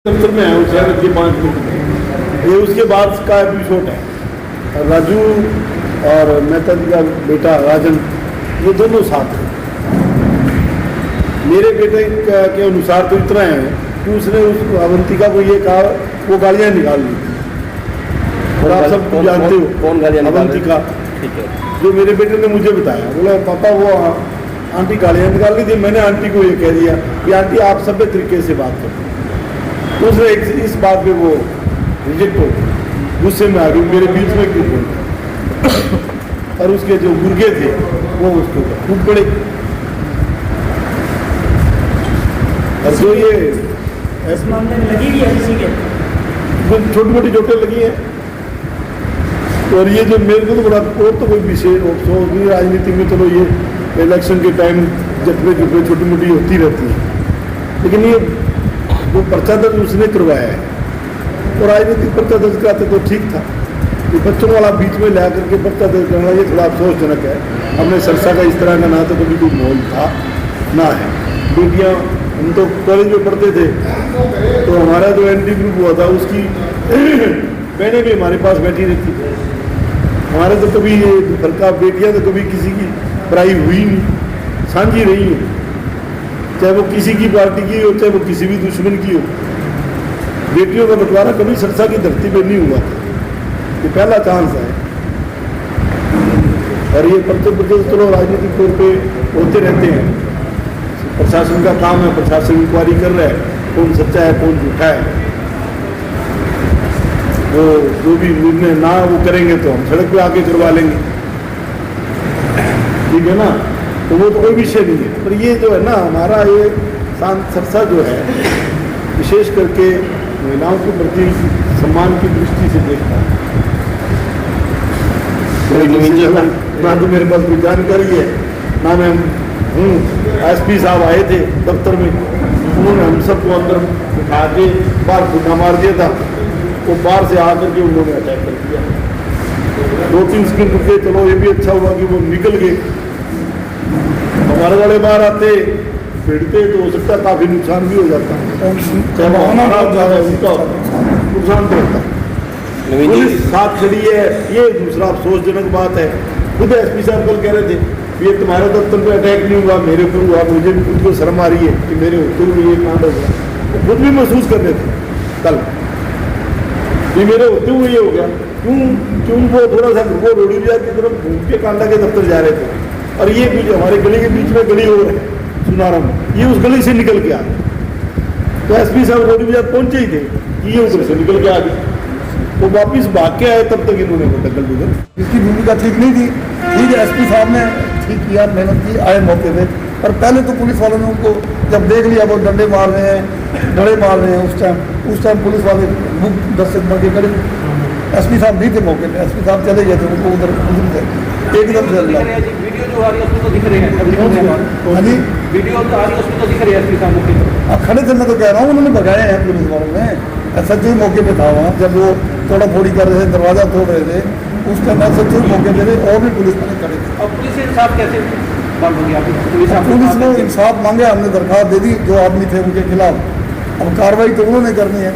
दफ्तर में है उसे के 5 मिनट ये उसके बाद का एपिसोड है। राजू और मेहता जी का बेटा राजन ये दोनों साथ हैं। मेरे बेटे के अनुसार तो इतना है कि उसने उस अवंतिका को ये कहा वो गालियाँ निकाल ली और आप सब जानते हो कौन गालियाँ अवंतिका। ठीक है, जो मेरे बेटे ने मुझे बताया, बोला पापा वो आंटी गालियाँ निकाल ली थी, मैंने आंटी को ये कह दिया कि आंटी आप सभ्य तरीके से बात करो। तो उसने इस बात पे वो रिजेक्ट हो गुस्से में आ गई, मेरे बीच में क्यों बोल और उसके जो मुर्गे थे वो उसको खूब पड़े। और जो ये इस मामले में लगी है किसी के छोटी मोटी चोटें लगी हैं। और ये जो मेरे को तो बड़ा और तो कोई विशेष अफसोस नहीं, राजनीति में चलो ये इलेक्शन के टाइम जटवे जुटवे छोटी मोटी होती रहती है, लेकिन ये वो पर्चा दर्ज उसने करवाया है और राजनीतिक पर्चा दर्ज कराते तो ठीक था। ये बच्चों वाला बीच में ला करके पर्चा दर्ज करना ये थोड़ा अफसोसजनक है। हमने सरसा का इस तरह का ना तो कभी कोई माहौल था ना है। बेटियाँ हम तो कॉलेज में पढ़ते थे तो हमारा जो एंटी ग्रुप हुआ था उसकी बहनें भी हमारे पास बैठी रहती थी। हमारे तो कभी ये फर्का बेटियाँ तो कभी किसी की पढ़ाई हुई नहीं, साझी रही है, चाहे वो किसी की पार्टी की हो चाहे वो किसी भी दुश्मन की हो। बेटियों का बंटवारा कभी सरसा की धरती पे नहीं हुआ था, ये पहला चांस है। और ये पर्चे चलो राजनीतिक तौर पे होते रहते हैं, प्रशासन का काम है, प्रशासन इंक्वायरी कर रहा है कौन सच्चा है कौन झूठा है। वो जो भी निर्णय ना वो करेंगे तो हम सड़क पे आके करवा लेंगे, ठीक है ना। तो वो तो कोई विषय नहीं है। पर ये जो है ना हमारा ये सरसा जो है विशेष करके महिलाओं के प्रति सम्मान की दृष्टि से देखता है। ना तो मेरे पास कोई जानकारी है ना मैं हूँ। एसपी साहब आए थे दफ्तर में, उन्होंने हम सबको अंदर उठा के बाहर फूटा मार दिया था। वो बाहर से आकर के उन्होंने अटैक कर दिया। 2-3 सेकंड रुके, चलो ये भी अच्छा हुआ कि वो निकल गए। हमारे वाले बाहर आते भिड़ते तो हो सकता काफी नुकसान भी हो जाता है, चाहे वो हमारा उनका नुकसान तो होता है। पुलिस साथ खड़ी है, ये दूसरा अफसोसजनक बात है। खुद एसपी साहब कल कह रहे थे ये तुम्हारे दफ्तर पे अटैक नहीं हुआ, मेरे ऊपर हुआ। मुझे भी खुद को शर्म आ रही है कि मेरे होते हुए ये कांड हुआ। तो खुद भी महसूस कर रहे थे कल ये मेरे होते हुए ये हो गया। क्यों वो थोड़ा सा वो रोडी बाजार की तरफ घूम के कांडा के दफ्तर जा रहे थे और ये बीच हमारे गली के बीच में गली हो रही है सुनारम, ये उस गली से निकल के आ गए। तो एसपी साहब रोडी बाजार पहुंचे ही थे, ये उधर से निकल के आ गए। वो वापिस भाग के आए, तब तक इन्होंने टक्कर दी। इसकी भूमिका ठीक नहीं थी। ठीक है, एसपी साहब ने ठीक किया, मेहनत की, आए मौके पे। पर पहले तो पुलिस वालों ने उनको जब देख लिया वो डंडे मार रहे हैं, डंडे मार रहे हैं, उस टाइम पुलिस वाले मुख दस्तक बन के खड़े। एसपी साहब नहीं थे मौके पे, एसपी साहब चले गए थे, उनको उधर थे एकदम से। वीडियो जो आ रही है उसमें तो दिख रहे हैं, हाँ जी वीडियो तो आ रही है उसमें तो दिख रही है एसपी साहब के। आप खड़े थे, मैं तो कह रहा हूँ उन्होंने भगाए हैं पुलिस वालों ने। सच ही मौके पे था वहाँ जब वो थोड़ा फोड़ी कर रहे थे, दरवाजा तोड़ रहे थे, उस टाइम मैं सच ही मौके पे थे और भी पुलिस वाले खड़े थे। अब पुलिस इंसाफ कैसे बंद हो गया? पुलिस ने इंसाफ मांगे, हमने दरखास्त दे दी जो आदमी थे उनके खिलाफ। अब कार्रवाई तो उन्होंने करनी है।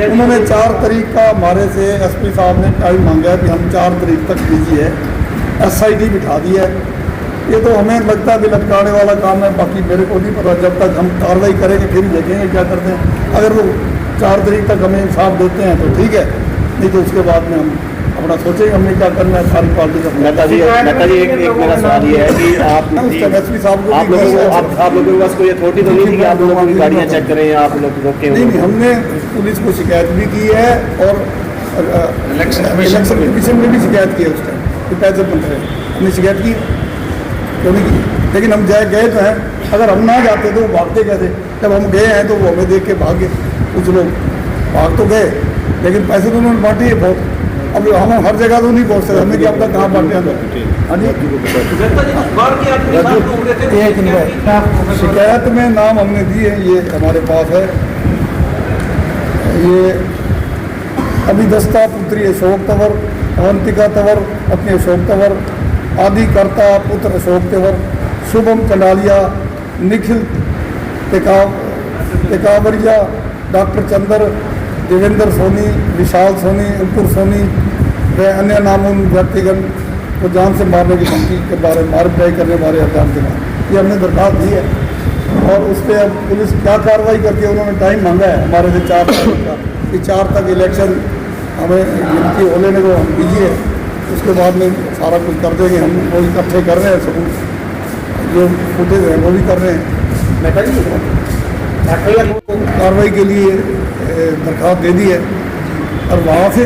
उन्होंने 4 तारीख का हमारे से एसपी साहब ने टाइम मांगा है कि हम 4 तारीख तक दीजिए। SIT बिठा दी है। ये तो हमें लगता है कि लटकाने वाला काम है, बाकी मेरे को नहीं पता। जब तक हम कार्रवाई करेंगे फिर देखेंगे क्या करते हैं। अगर वो 4 तारीख तक हमें इंसाफ देते हैं तो ठीक है, नहीं तो उसके बाद में हम अपना सोचेंगे हमने क्या करना है। सारी पार्टी का नेता जी एक मेरा सवाल ये है कि आप एसपी साहब आप लोगों के पास कोई अथॉरिटी तो नहीं थी कि आप लोगों की गाड़ियाँ चेक करें या आप लोग रोके? नहीं, हमने पुलिस को शिकायत भी की है और इलेक्शन कमीशन में भी शिकायत की है। उस टाइम कि पैसे बन रहे हमने शिकायत की तो नहीं की, लेकिन हम गए तो हैं। अगर हम ना जाते तो वो भागते कैसे? जब हम गए हैं तो वो हमें देख के भागे। कुछ लोग भाग तो गए लेकिन पैसे तो उन्होंने बांटे है बहुत। अब हम हर जगह तो नहीं पहुँच सकते, हमने क्या पता कहाँ बांटे हैं। हाँ जी, एक मिनट, शिकायत में नाम हमने दिए, ये हमारे पास है। ये अभिदस्ता पुत्री अशोक तंवर, अवंतिका तंवर पत्नी अशोक तंवर, आदिकर्ता पुत्र अशोक तंवर, शुभम चंडालिया, निखिल टेकावरिया, डॉक्टर चंद्र, देवेंद्र सोनी, विशाल सोनी, अंकुर सोनी व अन्य नामों व्यक्तिगण को जान से मारने की धमकी के बारे में मार पिटाई करने वाले अभियान के बाद ये हमने दरखास्त दी है और उस पर अब पुलिस क्या कार्रवाई करती है। उन्होंने टाइम मांगा है हमारे से 4 तारीख का कि 4 तक इलेक्शन हमें गिनती हो लेने को हम कीजिए, उसके बाद में सारा कुछ कर देंगे। हम वो इकट्ठे कर रहे हैं, सबूत जो फुटेज है वो भी कर रहे हैं। कार्रवाई के लिए दरखास्त दे दी है और वहाँ से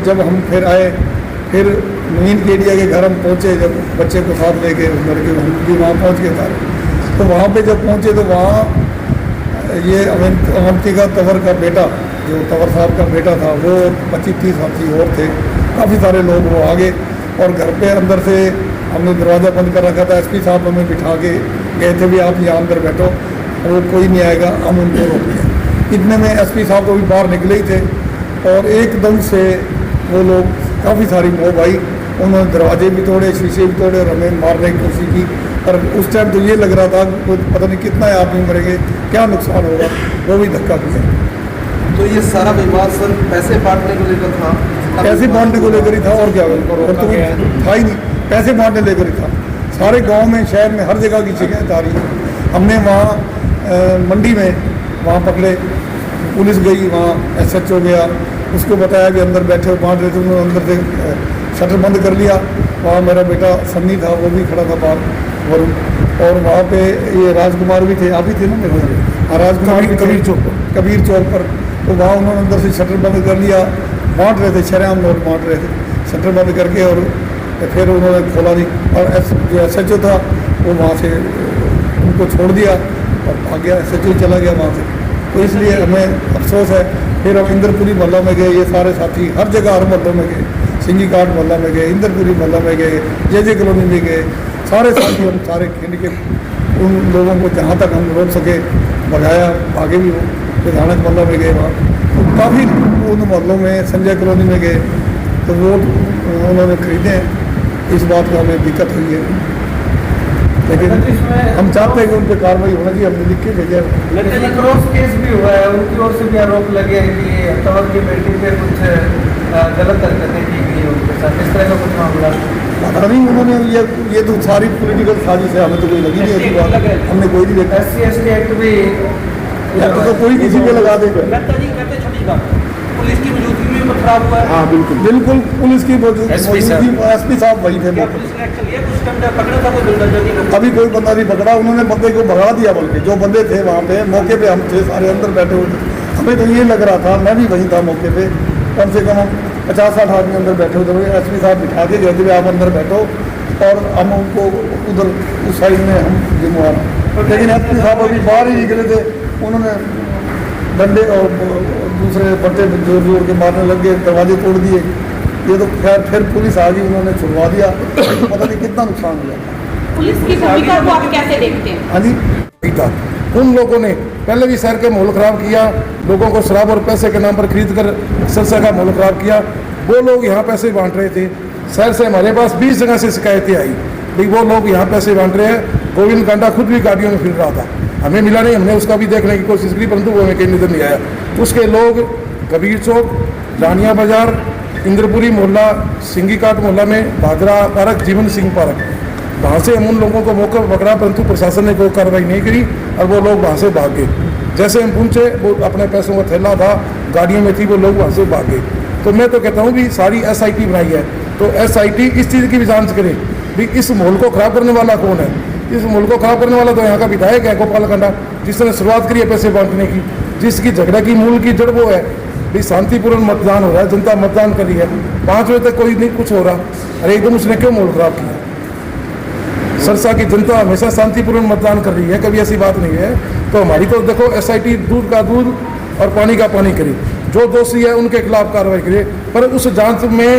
जब हम फिर आए, फिर नवीन केडिया के घर हम पहुँचे, जब बच्चे को साथ लेके लड़के हम भी वहाँ पहुँच गए सारे। तो वहाँ पे जब पहुँचे तो वहाँ ये अवंतिका तंवर का बेटा, जो तंवर साहब का बेटा था, वो 25-30 साथी और थे, काफ़ी सारे लोग वो आगे और घर पे अंदर से हमने दरवाज़ा बंद कर रखा था। एसपी साहब हमें बिठा के गए थे भी आप यहाँ अंदर बैठो, वो कोई नहीं आएगा, हम उनको रोक दिए। इतने में एसपी साहब तो भी बाहर निकले ही थे और एकदम से वो लोग काफ़ी सारी मोब आई, उन्होंने दरवाजे भी तोड़े, शीशे भी तोड़े और हमें मारने की कोशिश की। और उस टाइम तो ये लग रहा था कि पता नहीं कितना आदमी मरेंगे, क्या नुकसान होगा, वो भी धक्का दिया। तो ये सारा विवाद सर पैसे बांटने को लेकर था? पैसे बांटने को लेकर ही था और क्या, और तो था ही नहीं, पैसे बांटने लेकर ही था। सारे गांव में, शहर में, हर जगह की शिकायत आ रही है। हमने वहाँ मंडी में वहाँ पकड़े, पुलिस गई, वहाँ SHO गया, उसको बताया कि अंदर बैठे बांट रहे थे, उन्होंने अंदर से शटर बंद कर लिया। वहाँ मेरा बेटा सन्नी था, वो भी खड़ा था बाहर, वरुण, और वहाँ पे ये राजकुमार भी थे, आप ही थे ना मेरे? हाँ, राजकुमार भी कबीर चौक पर। तो वहाँ उन्होंने अंदर से शटर बंद कर लिया, बांट रहे थे, शरेआम नोट बांट रहे थे, शटर बंद करके, और फिर उन्होंने खोला नहीं। और जो SHO था वो वहाँ से उनको छोड़ दिया और भाग गया, SHO चला गया वहाँ से। तो इसलिए हमें अफसोस है। फिर हम इंद्रपुरी मोहल्ला में गए, ये सारे साथी हर जगह, हर मोहल्लों में गए, सिंगी घाट मोहल्ला में गए, इंद्रपुरी मोहल्ला में गए, JJ कॉलोनी में गए, सारे साथी हम सारे खिंड के उन लोगों को जहाँ तक हम रोक सके भगाया, भागे भी वो। विधानक मोहल्ला में गए, वहाँ तो काफ़ी उन मोहल्लों में, संजय कॉलोनी में गए, तो वोट उन्होंने खरीदे हैं। इस बात को हमें दिक्कत हुई है, लेकिन हम चाहते हैं कि उन पर कार्रवाई होना चाहिए। हमने लिख के भेजा। लेकिन क्रॉस केस भी हुआ है, उनकी ओर से भी आरोप लगे हैं कि तंवर की बेटी पे कुछ गलत हरकतें की गई उनके साथ, इस तरह का कुछ मामला? पता नहीं, उन्होंने ये तो सारी पॉलिटिकल साजिश है, हमें तो कोई लगी नहीं ऐसी बात, हमने कोई नहीं देखा। SC/ST एक्ट भी तो कोई किसी पे लगा देगा। छोटी बात, पुलिस की मौजूदगी में पथराव हुआ है। हाँ बिल्कुल बिल्कुल, पुलिस की मौजूदगी, एसपी साहब वही थे। क्या पुलिस ने एक्शन लिया? कुछ टाइम पकड़ा था कोई बिल्डर? अभी कोई बंदा नहीं पकड़ा, उन्होंने बंदे को भगा दिया, बल्कि जो बंदे थे वहाँ पे मौके पे हम थे सारे अंदर बैठे हुए थे। हमें तो ये लग रहा था, मैं भी वहीं था मौके पे, कम से कम 50-60 आदमी अंदर बैठे हुए थे। एसपी साहब बिठा के गए थे, आप अंदर बैठो, और हम उनको उधर उस साइड में हम जिम्मेवार हैं। लेकिन एसपी साहब अभी बाहर ही निकले थे, उन्होंने डंडे और दूसरे बट्टे जोर जोर के मारने लग गए, दरवाजे तोड़ दिए। ये तो खैर फिर पुलिस आ गई, उन्होंने छुड़वा दिया, पता नहीं कितना नुकसान हुआ। पुलिस की भूमिका को आप कैसे देखते हैं? हाँ जी, उन लोगों ने पहले भी शहर के माहौल खराब किया, लोगों को शराब और पैसे के नाम पर खरीद कर सरसा का माहौल खराब किया। वो लोग यहाँ पैसे बांट रहे थे, शहर से हमारे पास 20 जगह से शिकायतें आई कि वो लोग यहाँ पैसे बांट रहे हैं। गोविंद कांडा खुद भी गाड़ियों में फिर रहा था, हमें मिला नहीं, हमने उसका भी देखने की कोशिश की, परंतु वो हमें कहीं नजर नहीं आया। उसके लोग कबीर चौक, रानिया बाजार, इंद्रपुरी मोहल्ला, सिंगी घाट मोहल्ला में भादरा पार्क, जीवन सिंह पार्क, वहाँ से हम उन लोगों को मौके पर पकड़ा, परंतु प्रशासन ने कोई कार्रवाई नहीं करी और वो लोग वहाँ से भाग गए। जैसे हम पहुँचे, वो अपने पैसों का थैला था, गाड़ियों में थी, वो लोग वहाँ से भाग गए। तो मैं तो कहता हूँ भी सारी SIT बनाई है, तो SIT इस चीज़ की भी जांच करे भी इस माहौल को खराब करने वाला कौन है। इस माहौल को खराब करने वाला तो यहाँ का विधायक है गोपाल कांडा, जिसने शुरुआत करी है पैसे बांटने की, जिसकी झगड़ा की मूल की जड़ वो है भी शांतिपूर्ण मतदान हो रहा है, जनता मतदान कर रही है, 5 बजे तक कोई नहीं कुछ हो रहा, अरे एकदम उसने क्यों माहौल खराब किया। सरसा की जनता हमेशा शांतिपूर्ण मतदान कर रही है, कभी ऐसी बात नहीं है। तो हमारी तो देखो SIT दूध का दूध और पानी का पानी करे, जो दोषी है उनके खिलाफ कार्रवाई करे, पर उस जांच में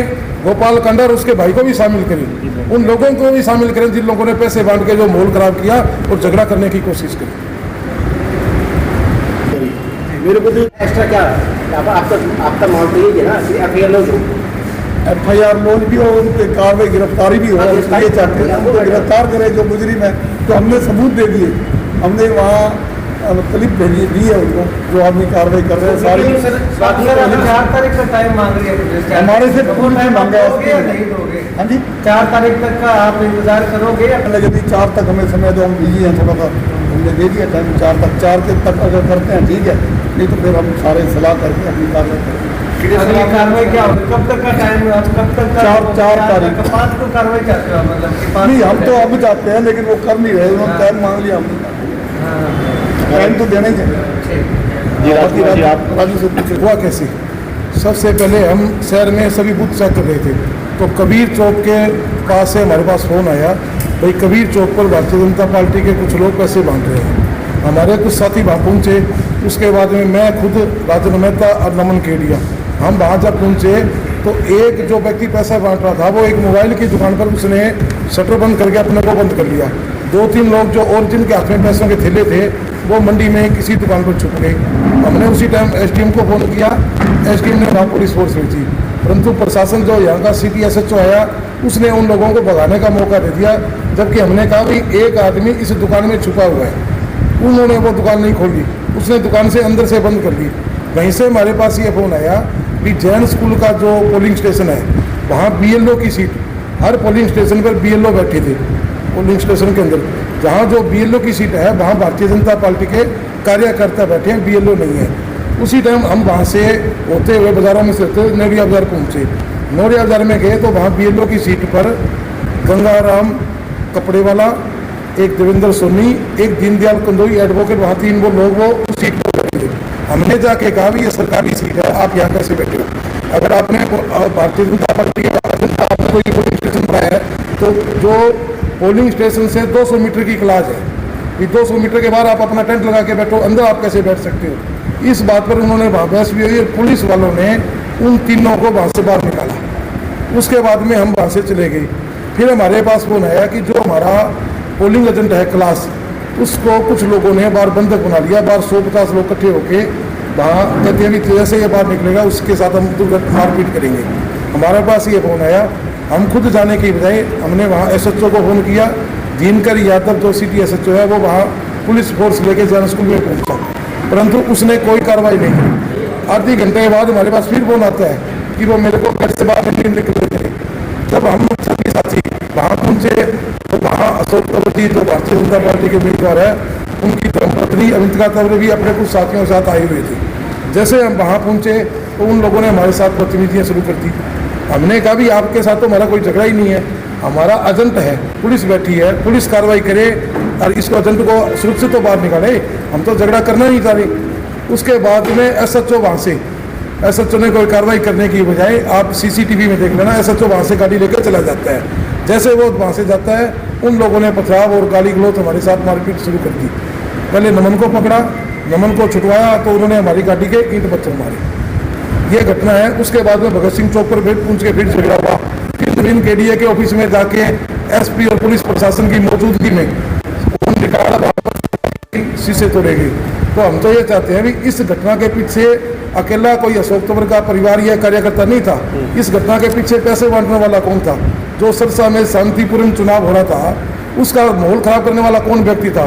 गोपाल कांडा और उसके भाई को भी शामिल करें, उन लोगों को भी शामिल करें जिन लोगों ने पैसे बांट के जो माहौल खराब किया और झगड़ा करने की कोशिश की। मेरे को तो एक्स्ट्रा क्या आपका माहौल तो यही है ना, FIR लो, FIR लोन भी हो, उन पर कार्रवाई गिरफ्तारी भी हो, ये चाहते हैं उनको गिरफ्तार करें जो मुजरिम है। तो हमने सबूत दे दिए, हमने वहाँ क्लिप भेजी दी है उनको, जो आदमी कार्रवाई कर रहे हैं सारी। सर 4 तारीख का टाइम मांग रही है पुलिस, हमारे से वो पूरी टाइम मांगा है दोगे या नहीं दोगे? हाँ जी, 4 तारीख तक का आप इंतजार करोगे या यदि 4 तक हमें समय दो, हम बिजी हैं थोड़ा सा, हमने दे दिया टाइम 4 तक। 4 के तक अगर करते हैं ठीक है, नहीं तो फिर हम सारे सलाह करके अपनी कार्रवाई करेंगे। अगली कार्रवाई क्या होगी? कब तक का टाइम है? आप कब तक का? 4 तारीख। 5 को कार्रवाई चाहते हो मतलब कि 5? नहीं, हम तो अब चाहते हैं, लेकिन वो कर नहीं रहे, उन्होंने टाइम मांग लिया, हमने टाइम तो देना ही चाहिए। जी राजकुमार जी, आप राजू से पूछे। हुआ कैसे? सबसे पहले हम शहर में सभी बूथ चेक कर रहे थे, तो कबीर चौक के पास से हमारे पास फ़ोन आया, भाई कबीर चौक पर भारतीय जनता पार्टी के कुछ लोग पैसे बांट रहे हैं। हमारे कुछ साथी वहाँ पहुँचे, उसके बाद में मैं खुद राजन मेहता और नमन केडिया हम वहाँ जब पहुँचे तो एक जो व्यक्ति पैसा बांट रहा था वो एक मोबाइल की दुकान पर उसने शटर बंद करके अपने को बंद कर लिया। 2-3 लोग जो और जिनके हाथ में पैसों के थैले थे वो मंडी में किसी दुकान पर छुप गए। हमने उसी टाइम एसडीएम को फ़ोन किया, एसडीएम ने वहाँ पुलिस फोर्स भेजी, परंतु प्रशासन जो यहाँ का सिटी एसएचओ आया उसने उन लोगों को भगाने का मौका दे दिया, जबकि हमने कहा भाई एक आदमी इस दुकान में छुपा हुआ है। उन्होंने वो दुकान नहीं खोली, उसने दुकान से अंदर से बंद कर दी। वहीं से हमारे पास ये फ़ोन आया कि जैन स्कूल का जो पोलिंग स्टेशन है वहाँ बीएलओ की सीट, हर पोलिंग स्टेशन पर बीएलओ बैठे थे। पोलिंग स्टेशन के अंदर जहाँ जो बीएलओ की सीट है वहाँ भारतीय जनता पार्टी के कार्यकर्ता बैठे हैं, बीएलओ नहीं है। उसी टाइम हम वहाँ से होते हुए बाज़ारों में से होते हुए नौरिया बाज़ार पहुँचे। नौरिया बाज़ार में गए तो वहाँ बीएलओ की सीट पर गंगाराम कपड़े वाला, एक देवेंद्र सोनी, एक दीनदयाल कंदोई एडवोकेट, वहाँ 3 वो लोग वो उस सीट पर बैठे थे। हमने जाके कहा भी ये सरकारी सीट है, आप यहाँ कैसे बैठे हो? अगर आपने भारतीय जनता पार्टी आपने कोई पोलिंग स्टेशन पर आया है तो जो पोलिंग स्टेशन से 200 मीटर की क्लास है कि 200 मीटर के बाद आप अपना टेंट लगा के बैठो, अंदर आप कैसे बैठ सकते हो? इस बात पर उन्होंने वहाँ बहस भी हुई और पुलिस वालों ने उन तीनों को वहाँ से बाहर निकाला। उसके बाद में हम वहाँ से चले गए। फिर हमारे पास फोन आया कि जो हमारा पोलिंग एजेंट है क्लास, उसको कुछ लोगों ने बाहर बंधक बना लिया। बाहर 150 लोग इकट्ठे होके वहाँ कहते हैं कि जैसे ये बाहर निकलेगा उसके साथ हम दुर्घटना मारपीट करेंगे। हमारे पास ये फ़ोन आया, हम खुद जाने की बजाय हमने वहाँ एसएचओ को फ़ोन किया। दिनकर यादव जो सिटी एसएचओ है वो वहाँ पुलिस फोर्स लेके जैन स्कूल में पहुँचा, परंतु उसने कोई कार्रवाई नहीं की। आधे घंटे के बाद हमारे पास फिर फोन आता है कि वो मेरे को घर से बाहर नहीं निकल रहे। जब हम सभी साथी वहाँ पहुँचे तो वहाँ अशोक तवरे जो भारतीय जनता पार्टी के उम्मीदवार है, उनकी धर्मपत्नी अमितिका तवरे भी अपने कुछ साथियों के साथ आए हुए थे। जैसे हम वहाँ पहुँचे तो उन लोगों ने हमारे साथ बदतमीजियाँ शुरू कर दी। हमने कहा भी आपके साथ तो हमारा कोई झगड़ा ही नहीं है, हमारा एजेंट है, पुलिस बैठी है, पुलिस कार्रवाई करे और इसको एजेंट को सुरक्षित तो बाहर निकाले, हम तो झगड़ा करना नहीं चाह रहे। उसके बाद में एसएचओ वहाँ से एसएचओ ने कोई कार्रवाई करने की बजाय, आप सीसीटीवी में देख लेना, एसएचओ वहाँ से गाड़ी लेकर चला जाता है। जैसे वो वहाँ से जाता है उन लोगों ने पथराव और गाली गलौज हमारे साथ मारपीट शुरू कर दी। पहले नमन को पकड़ा, नमन को छुटवाया तो उन्होंने हमारी गाड़ी के ईंट पत्थर मारे। ये घटना है। उसके बाद में भगत सिंह चौक पर फिर पूछ के फिर झगड़ा हुआ। फिर नवीन केडीए के ऑफिस में जाके एसपी और पुलिस प्रशासन की मौजूदगी में शीशे तोड़े गए। तो हम तो ये चाहते हैं कि इस घटना के पीछे अकेला कोई अशोक तंवर का परिवार या कार्यकर्ता नहीं था। इस घटना के पीछे पैसे बांटने वाला कौन था? जो सरसा में शांतिपूर्ण चुनाव हो रहा था उसका माहौल खराब करने वाला कौन व्यक्ति था?